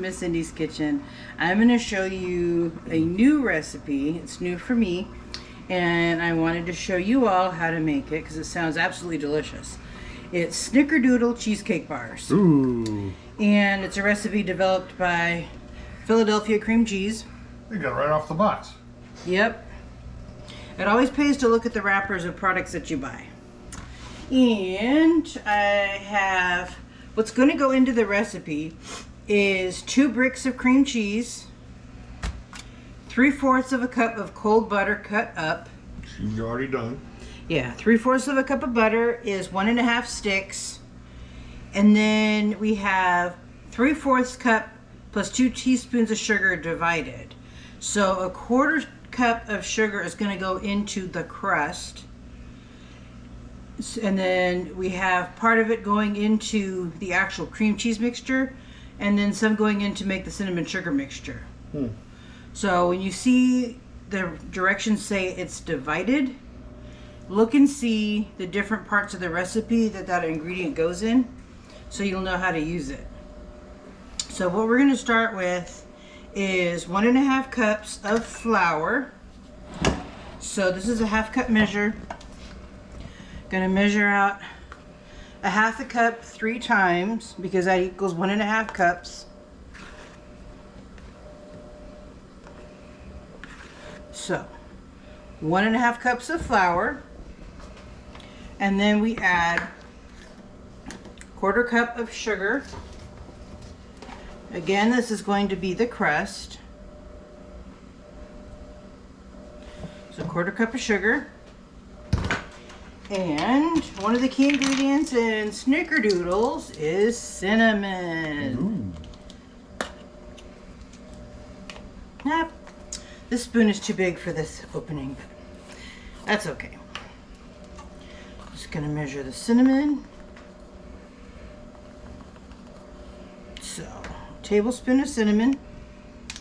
Miss Cindy's Kitchen. I'm going to show you a new recipe. It's new for me, and I wanted to show you all how to make it because it sounds absolutely delicious. It's Snickerdoodle Cheesecake Bars. Ooh. And it's a recipe developed by Philadelphia cream cheese. You got it right off the box. Yep. It always pays to look at the wrappers of products that you buy. And I have, what's going to go into the recipe is 2 bricks of cream cheese, 3/4 of a cup of cold butter cut up. You've already done. Yeah, 3/4 of a cup of butter is 1.5 sticks. And then we have 3/4 cup plus 2 teaspoons of sugar divided. So 1/4 cup of sugar is going to go into the crust. And then we have part of it going into the actual cream cheese mixture, and then some going in to make the cinnamon sugar mixture. So when you see the directions say it's divided, look and see the different parts of the recipe that ingredient goes in, so you'll know how to use it. So what we're going to start with is 1.5 cups of flour. So this is a 1/2 cup measure. Gonna measure out 1/2 cup 3 times because that equals 1.5 cups. So 1.5 cups of flour, and then we add 1/4 cup of sugar. Again, this is going to be the crust. So 1/4 cup of sugar. And one of the key ingredients in Snickerdoodles is cinnamon. Yep. This spoon is too big for this opening, but that's okay. Just gonna measure the cinnamon. So, tablespoon of cinnamon.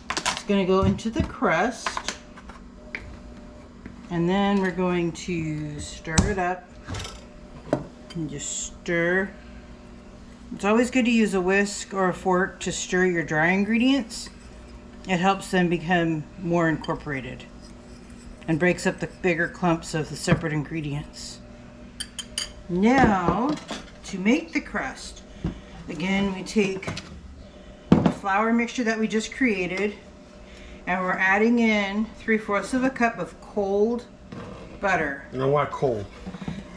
It's gonna go into the crust. And then we're going to stir it up and just stir. It's always good to use a whisk or a fork to stir your dry ingredients. It helps them become more incorporated and breaks up the bigger clumps of the separate ingredients. Now, to make the crust, again, we take the flour mixture that we just created, and we're adding in 3/4 of a cup of cold butter. You know why cold?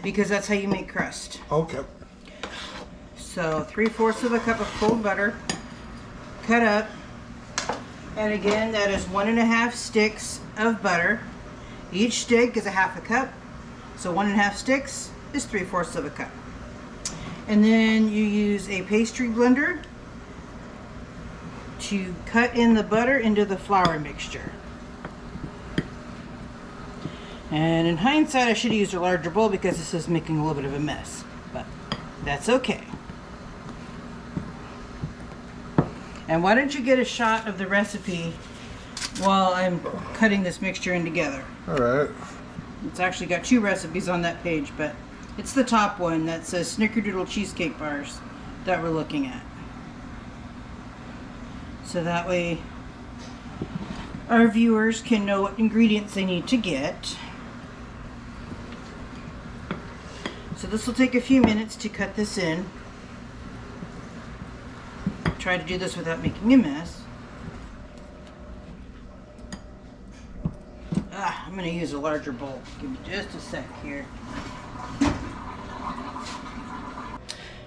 Because that's how you make crust. Okay. So 3/4 of a cup of cold butter, cut up. And again, that is 1.5 sticks of butter. Each stick is a 1/2 cup. So 1.5 sticks is 3/4 of a cup. And then you use a pastry blender to cut in the butter into the flour mixture. And in hindsight, I should have used a larger bowl because this is making a little bit of a mess, but that's okay. And why don't you get a shot of the recipe while I'm cutting this mixture in together? All right. It's actually got 2 recipes on that page, but it's the top one that says Snickerdoodle Cheesecake Bars that we're looking at. So that way our viewers can know what ingredients they need to get. So this will take a few minutes to cut this in. Try to do this without making a mess. I'm going to use a larger bowl. Give me just a sec here.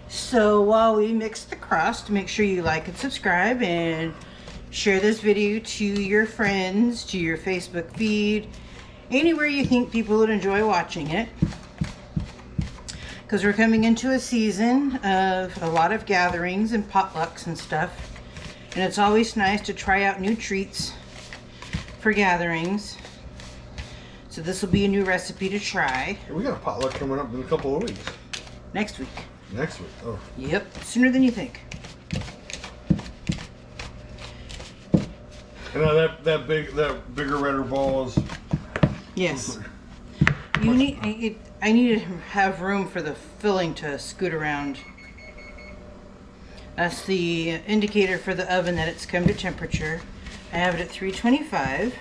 So while we mix the crust, make sure you like and subscribe and share this video to your friends, to your Facebook feed, anywhere you think people would enjoy watching it. Because we're coming into a season of a lot of gatherings and potlucks and stuff. And it's always nice to try out new treats for gatherings. So this will be a new recipe to try. We got a potluck coming up in a couple of weeks. Next week. Next week. Oh. Yep, sooner than you think. And now that bigger redder ball is. Yes. You need. I need to have room for the filling to scoot around. That's the indicator for the oven that it's come to temperature. I have it at 325.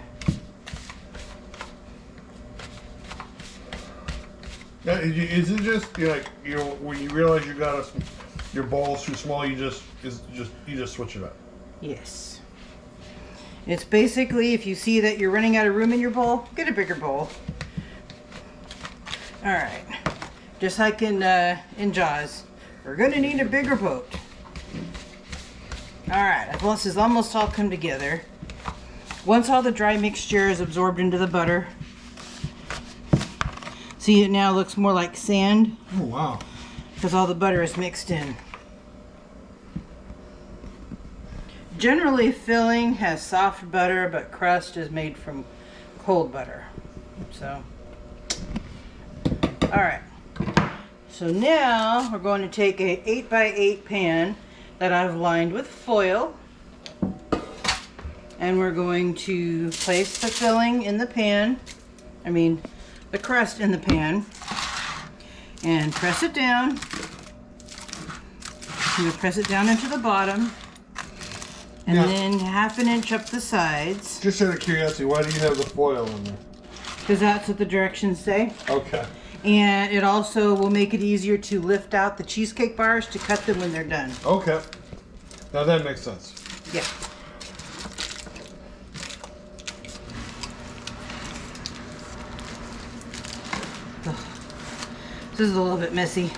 Now, is it just like when you realize you got your ball's too small, you just switch it up? Yes. It's basically if you see that you're running out of room in your bowl, get a bigger bowl. All right. Just like in Jaws, we're gonna need a bigger boat. All right. Well, this is almost all come together. Once all the dry mixture is absorbed into the butter, see, it now looks more like sand. Oh, wow. Because all the butter is mixed in. Generally, filling has soft butter, but crust is made from cold butter. So, all right. So now we're going to take a 8x8 pan that I've lined with foil. And we're going to place the filling in the pan. The crust in the pan. And press it down. I'm going to press it down into the bottom. And then 1/2 inch up the sides. Just out of curiosity, why do you have the foil in there? Because that's what the directions say. Okay. And it also will make it easier to lift out the cheesecake bars to cut them when they're done. Okay. Now that makes sense. Yeah. This is a little bit messy.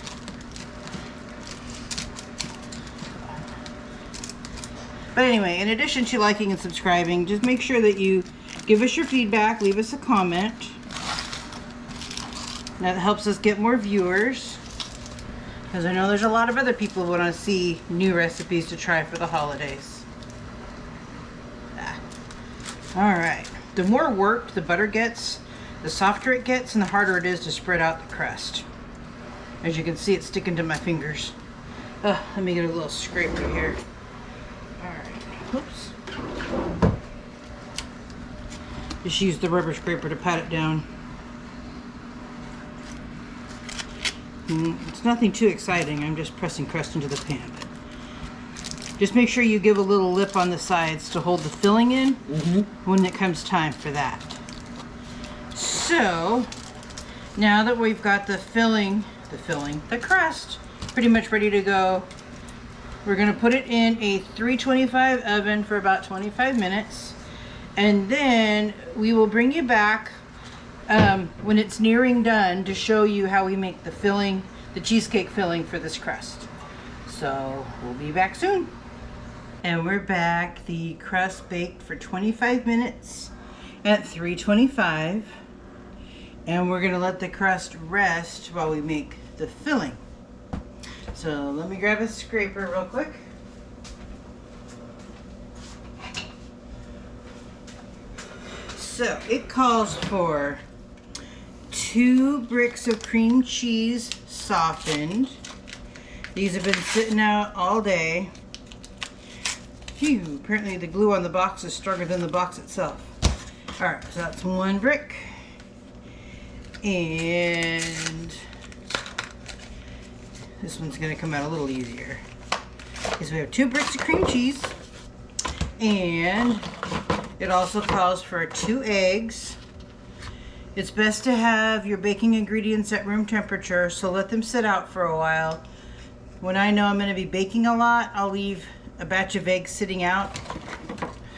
But anyway, in addition to liking and subscribing, just make sure that you give us your feedback, leave us a comment. That helps us get more viewers. Because I know there's a lot of other people who want to see new recipes to try for the holidays. Alright. The more worked the butter gets, the softer it gets and the harder it is to spread out the crust. As you can see, it's sticking to my fingers. Let me get a little scraper here. Alright. Oops. Just use the rubber scraper to pat it down. It's nothing too exciting. I'm just pressing crust into the pan. Just make sure you give a little lip on the sides to hold the filling in when it comes time for that. So, now that we've got the crust pretty much ready to go, we're going to put it in a 325 oven for about 25 minutes. And then we will bring you back when it's nearing done to show you how we make the filling, the cheesecake filling for this crust. So we'll be back soon. And we're back. The crust baked for 25 minutes at 325. And we're gonna let the crust rest while we make the filling. So let me grab a scraper real quick. So it calls for 2 bricks of cream cheese softened. These have been sitting out all day. Phew, apparently the glue on the box is stronger than the box itself. Alright, so that's 1 brick. And this one's going to come out a little easier. Okay, so we have 2 bricks of cream cheese. And it also calls for 2 eggs. It's best to have your baking ingredients at room temperature, so let them sit out for a while. When I know I'm going to be baking a lot, I'll leave a batch of eggs sitting out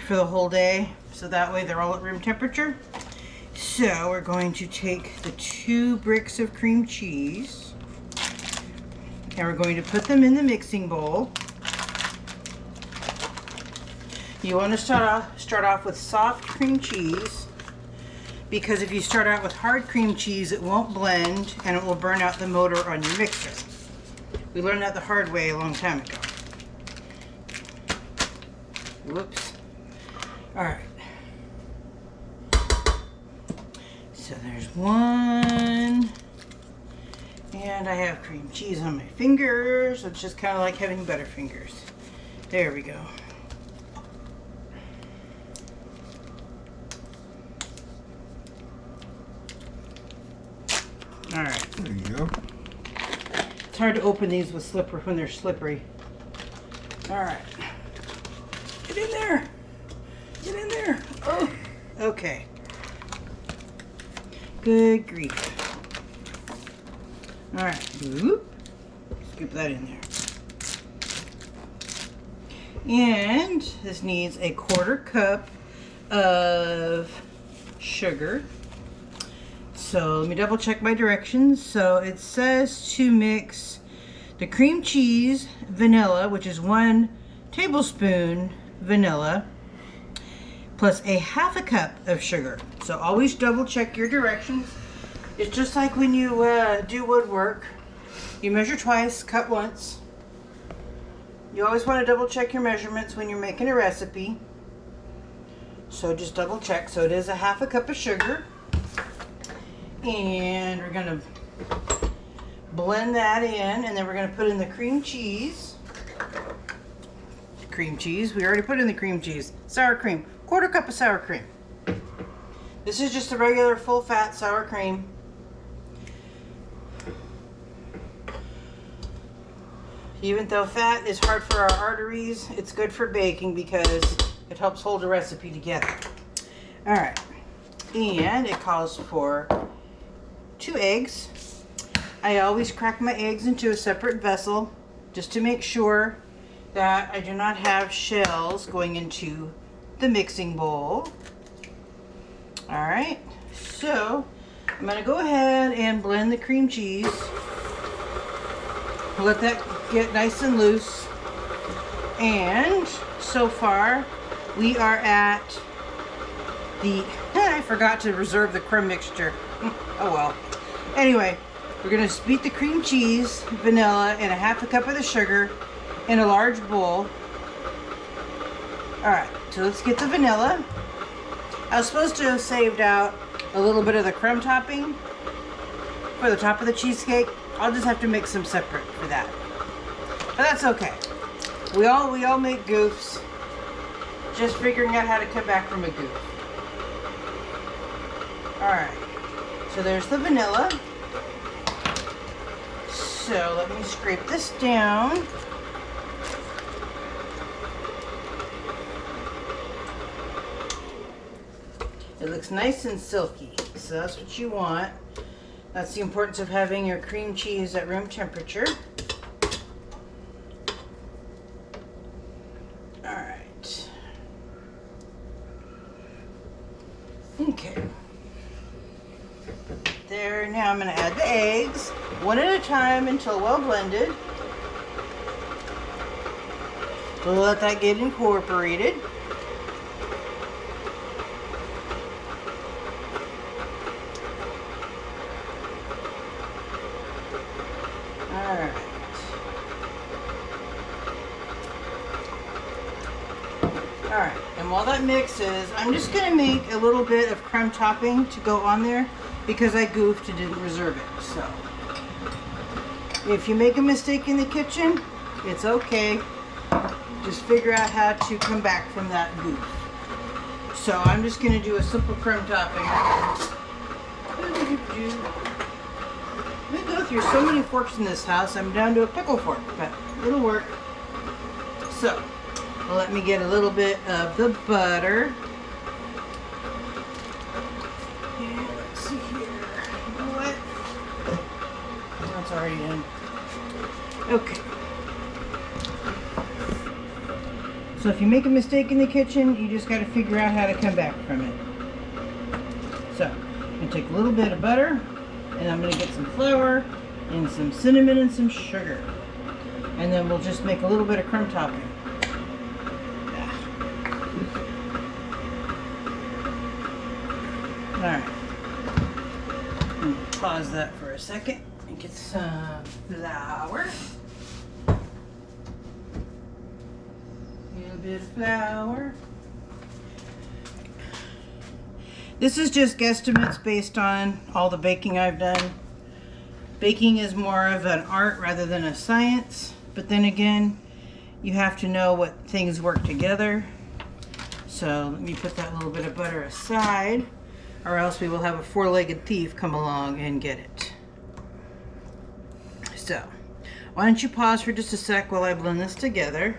for the whole day, so that way they're all at room temperature. So we're going to take the 2 bricks of cream cheese and we're going to put them in the mixing bowl. You want to start off with soft cream cheese, because if you start out with hard cream cheese, it won't blend and it will burn out the motor on your mixer. We learned that the hard way a long time ago. Whoops. Alright. So there's 1. And I have cream cheese on my fingers. It's just kind of like having Butterfingers. There we go. Alright. There you go. It's hard to open these with when they're slippery. All right. Get in there. Get in there. Oh, okay. Good grief. All right. Whoop. Scoop that in there. And this needs a 1/4 cup of sugar. So let me double check my directions. So it says to mix the cream cheese, vanilla, which is 1 tablespoon vanilla, plus a 1/2 cup of sugar. So always double check your directions. It's just like when you do woodwork. You measure twice, cut once. You always want to double check your measurements when you're making a recipe. So just double check. So it is a 1/2 cup of sugar. And we're going to blend that in, and then we're going to put in the cream cheese. Cream cheese. We already put in the cream cheese. Sour cream. 1/4 cup of sour cream. This is just a regular full fat sour cream. Even though fat is hard for our arteries, it's good for baking because it helps hold a recipe together. All right. And it calls for 2 eggs. I always crack my eggs into a separate vessel just to make sure that I do not have shells going into the mixing bowl. All right, so I'm gonna go ahead and blend the cream cheese. Let that get nice and loose. And so far we are at the, I forgot to reserve the crumb mixture. Oh well. Anyway, we're gonna beat the cream cheese, vanilla, and a 1/2 cup of the sugar in a large bowl. All right, so let's get the vanilla. I was supposed to have saved out a little bit of the crumb topping for the top of the cheesecake. I'll just have to make some separate for that. But that's okay. We all make goofs. Just figuring out how to come back from a goof. All right. So there's the vanilla. So let me scrape this down. It looks nice and silky, so that's what you want. That's the importance of having your cream cheese at room temperature. All right. Okay. There, now I'm going to add the eggs, one at a time until well blended. We'll let that get incorporated. Alright. Alright, and while that mixes, I'm just going to make a little bit of crumb topping to go on there because I goofed and didn't reserve it. So, if you make a mistake in the kitchen, it's okay. Just figure out how to come back from that goof. So, I'm just going to do a simple crumb topping. We go through so many forks in this house, I'm down to a pickle fork, but it'll work. So, let me get a little bit of the butter. And let's see here. You know what? That's already in. Okay. So if you make a mistake in the kitchen, you just got to figure out how to come back from it. So, I'm going to take a little bit of butter. And I'm going to get some flour and some cinnamon and some sugar. And then we'll just make a little bit of crumb topping. Alright. Pause that for a second and get some flour. A little bit of flour. This is just guesstimates based on all the baking I've done. Baking is more of an art rather than a science, but then again, you have to know what things work together. So let me put that little bit of butter aside, or else we will have a four-legged thief come along and get it. So, why don't you pause for just a sec while I blend this together.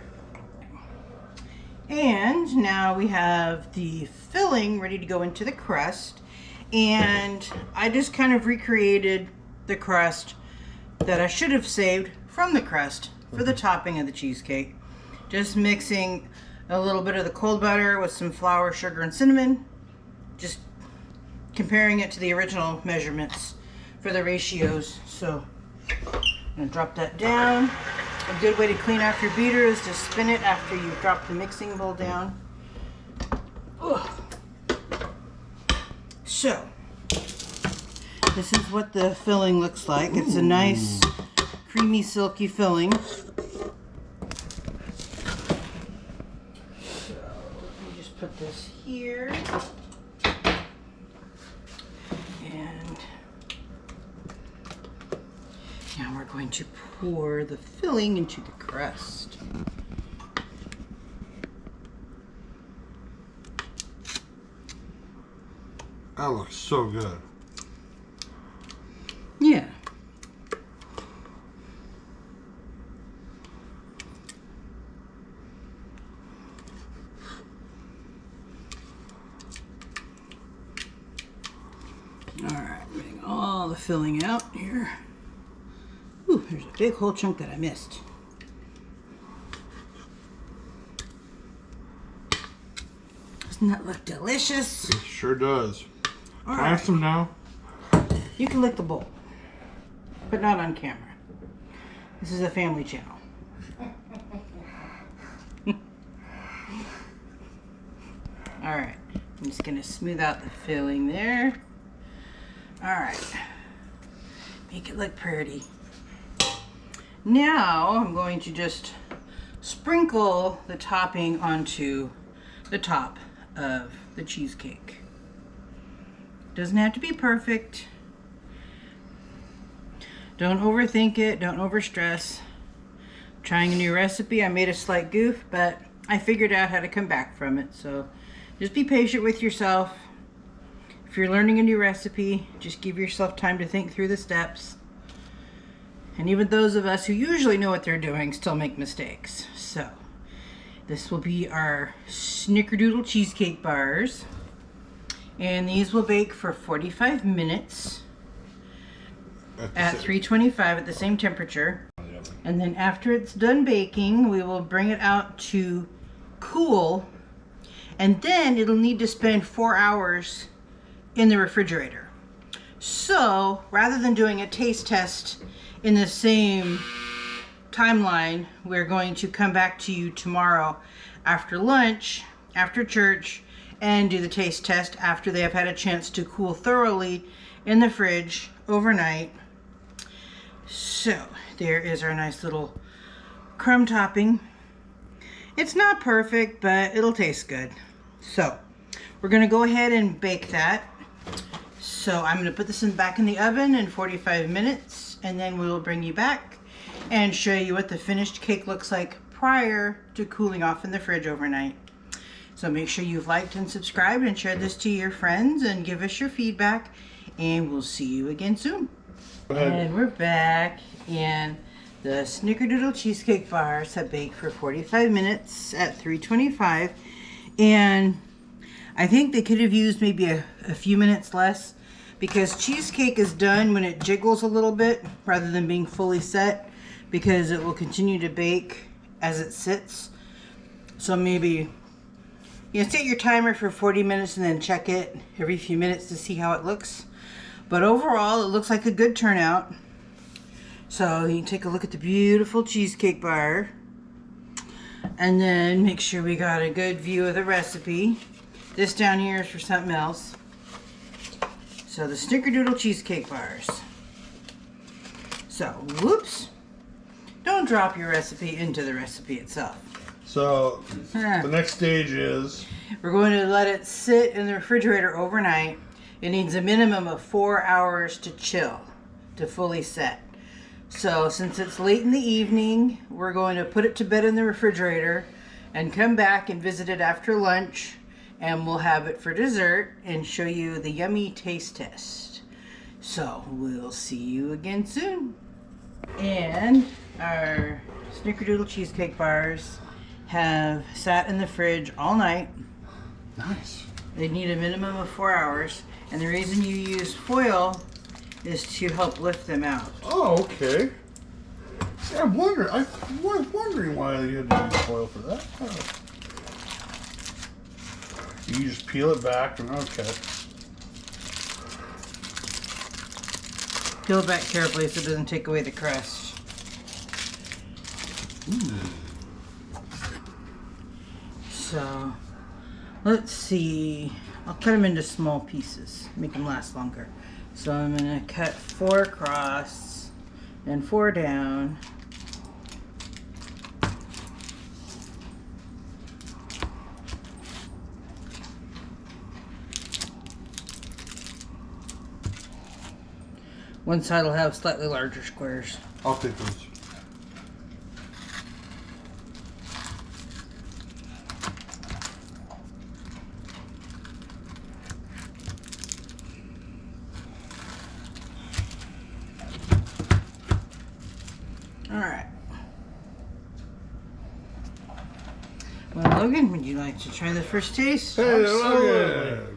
And now we have the filling ready to go into the crust. And I just kind of recreated the crust that I should have saved from the crust for the topping of the cheesecake. Just mixing a little bit of the cold butter with some flour, sugar, and cinnamon. Just comparing it to the original measurements for the ratios. So I'm gonna drop that down. A good way to clean off your beater is to spin it after you drop the mixing bowl down. Ugh. So, this is what the filling looks like. It's a nice, creamy, silky filling. So, let me just put this here. And now we're going to pour the filling into the crust. That looks so good. Yeah. All right, getting all the filling out here. Ooh, there's a big whole chunk that I missed. Doesn't that look delicious? It sure does. All Can I have some now? You can lick the bowl, but not on camera. This is a family channel. All right, I'm just gonna smooth out the filling there. All right, make it look pretty. Now I'm going to just sprinkle the topping onto the top of the cheesecake. Doesn't have to be perfect. Don't overthink it, don't overstress. Trying a new recipe, I made a slight goof, but I figured out how to come back from it. So just be patient with yourself. If you're learning a new recipe, just give yourself time to think through the steps. And even those of us who usually know what they're doing still make mistakes. So this will be our Snickerdoodle Cheesecake Bars. And these will bake for 45 minutes at 325 at the same temperature. And then after it's done baking, we will bring it out to cool. And then it'll need to spend 4 hours in the refrigerator. So rather than doing a taste test in the same timeline, we're going to come back to you tomorrow after lunch, after church, and do the taste test after they have had a chance to cool thoroughly in the fridge overnight. So there is our nice little crumb topping. It's not perfect, but it'll taste good. So we're gonna go ahead and bake that. So I'm gonna put this back in the oven in 45 minutes, and then we will bring you back and show you what the finished cake looks like prior to cooling off in the fridge overnight. So make sure you've liked and subscribed and shared this to your friends and give us your feedback, and we'll see you again soon. Go ahead. And we're back, and the Snickerdoodle Cheesecake Bars have baked for 45 minutes at 325, and I think they could have used maybe a few minutes less, because cheesecake is done when it jiggles a little bit rather than being fully set, because it will continue to bake as it sits. So maybe set your timer for 40 minutes and then check it every few minutes to see how it looks. But overall, it looks like a good turnout. So you can take a look at the beautiful cheesecake bar, and then make sure we got a good view of the recipe. This down here is for something else. So the Snickerdoodle Cheesecake Bars. So, whoops. Don't drop your recipe into the recipe itself. So the next stage is we're going to let it sit in the refrigerator overnight. It needs a minimum of 4 hours to chill, to fully set. So since it's late in the evening, we're going to put it to bed in the refrigerator and come back and visit it after lunch, and we'll have it for dessert and show you the yummy taste test. So we'll see you again soon. And our Snickerdoodle Cheesecake Bars have sat in the fridge all night. Nice. They need a minimum of 4 hours, and the reason you use foil is to help lift them out. Oh, okay. See, I was wondering why you had to use foil for that. Oh. You just peel it back and okay. Peel it back carefully so it doesn't take away the crust. So, let's see. I'll cut them into small pieces, make them last longer. So I'm going to cut 4 across and 4 down. One side will have slightly larger squares. I'll take those. Alright. Well, Logan, would you like to try the first taste? Hey, Absolutely. Logan.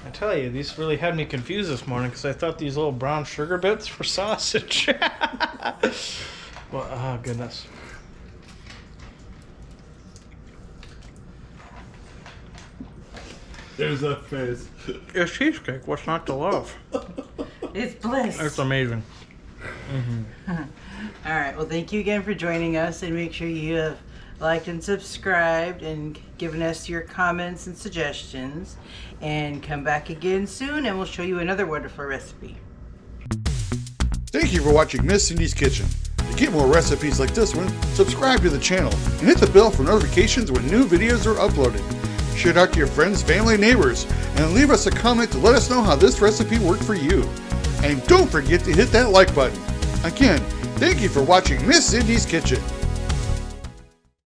I tell you, these really had me confused this morning because I thought these little brown sugar bits were sausage. Well, oh goodness. There's that face. It's cheesecake. What's not to love? It's bliss. It's amazing. Alright, well, thank you again for joining us, and make sure you have liked and subscribed and given us your comments and suggestions. And come back again soon, and we'll show you another wonderful recipe. Thank you for watching Miss Cindy's Kitchen. To get more recipes like this one, subscribe to the channel and hit the bell for notifications when new videos are uploaded. Share it out to your friends, family, and neighbors, and leave us a comment to let us know how this recipe worked for you. And don't forget to hit that like button. Again, thank you for watching Miss Cindy's Kitchen.